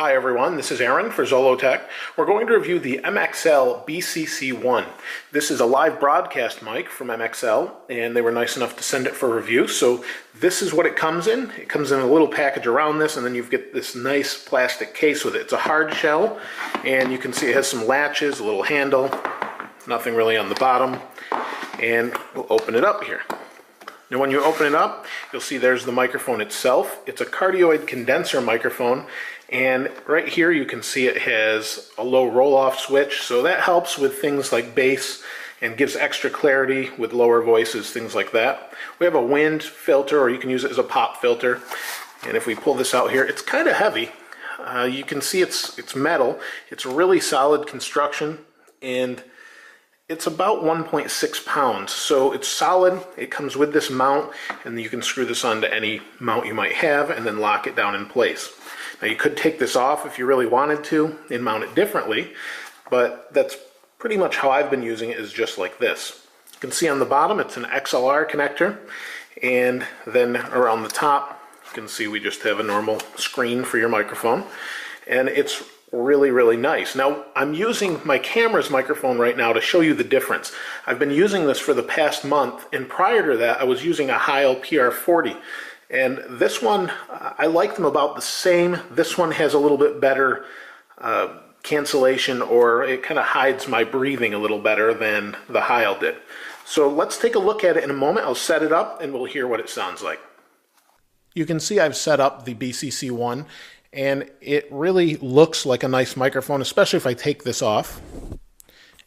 Hi everyone, this is Aaron for Zollotech. We're going to review the MXL BCC1. This is a live broadcast mic from MXL, and they were nice enough to send it for review. So this is what it comes in. It comes in a little package around this, and then you get this nice plastic case with it. It's a hard shell, and you can see it has some latches, a little handle, nothing really on the bottom. And we'll open it up here. Now when you open it up, you'll see there's the microphone itself. It's a cardioid condenser microphone, and right here you can see it has a low roll-off switch, so that helps with things like bass and gives extra clarity with lower voices, things like that. We have a wind filter, or you can use it as a pop filter. And if we pull this out here, it's kind of heavy. You can see it's metal. It's really solid construction, and it's about 1.6 pounds, so it's solid. It comes with this mount, and you can screw this onto any mount you might have and then lock it down in place. Now you could take this off if you really wanted to and mount it differently, but that's pretty much how I've been using it, is just like this. You can see on the bottom it's an XLR connector, and then around the top you can see we just have a normal screen for your microphone, and it's really nice. Now I'm using my camera's microphone right now to show you the difference. I've been using this for the past month, and prior to that I was using a Heil PR40, and this one, I like them about the same. This one has a little bit better cancellation, or it kind of hides my breathing a little better than the Heil did. So let's take a look at it in a moment. I'll set it up and we'll hear what it sounds like. You can see I've set up the BCC1, and it really looks like a nice microphone, especially if I take this off.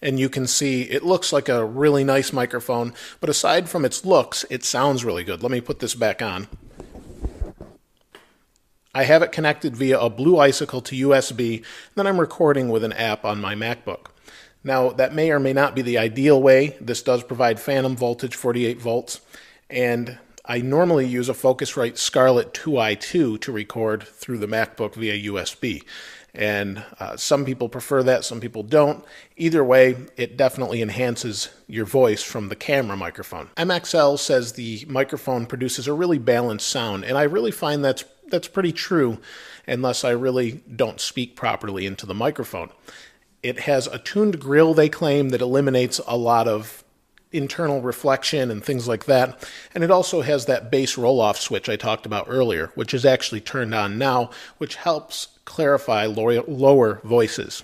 And you can see it looks like a really nice microphone, but aside from its looks, it sounds really good. Let me put this back on. I have it connected via a Blue Icicle to USB, and then I'm recording with an app on my MacBook. Now, that may or may not be the ideal way. This does provide phantom voltage, 48 volts, and I normally use a Focusrite Scarlett 2i2 to record through the MacBook via USB. And some people prefer that, some people don't. Either way, it definitely enhances your voice from the camera microphone. MXL says the microphone produces a really balanced sound, and I really find that's pretty true, unless I really don't speak properly into the microphone. It has a tuned grill, they claim, that eliminates a lot of internal reflection and things like that. And it also has that bass roll-off switch I talked about earlier, which is actually turned on now, which helps clarify lower voices.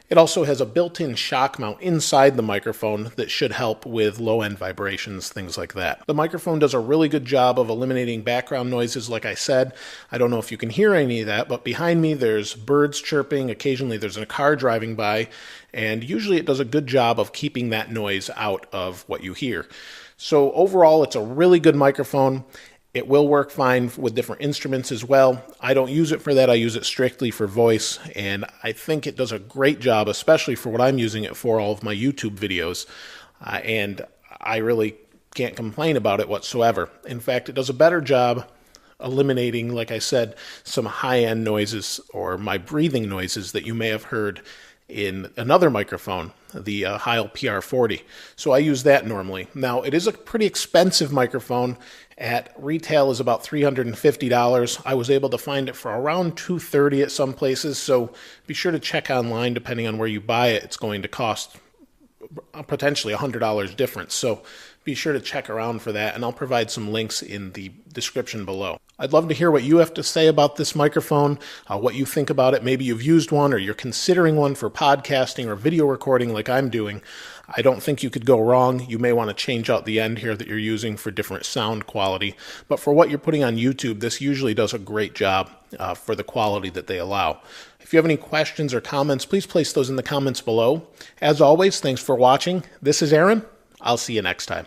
It also has a built-in shock mount inside the microphone that should help with low-end vibrations, things like that. The microphone does a really good job of eliminating background noises, like I said. I don't know if you can hear any of that, but behind me there's birds chirping. Occasionally there's a car driving by, and usually it does a good job of keeping that noise out of what you hear. So overall, it's a really good microphone. It will work fine with different instruments as well. I don't use it for that. I use it strictly for voice, and I think it does a great job, especially for what I'm using it for, all of my YouTube videos, and I really can't complain about it whatsoever. In fact, it does a better job eliminating, like I said, some high-end noises or my breathing noises that you may have heard in another microphone, the Heil PR40. So I use that normally. Now, it is a pretty expensive microphone. At retail is about $350. I was able to find it for around $230 at some places, so be sure to check online. Depending on where you buy it, it's going to cost potentially $100 difference. So be sure to check around for that, and I'll provide some links in the description below. I'd love to hear what you have to say about this microphone, what you think about it. Maybe you've used one, or you're considering one for podcasting or video recording like I'm doing. I don't think you could go wrong. You may want to change out the end here that you're using for different sound quality. But for what you're putting on YouTube, this usually does a great job for the quality that they allow. If you have any questions or comments, please place those in the comments below. As always, thanks for watching. This is Aaron. I'll see you next time.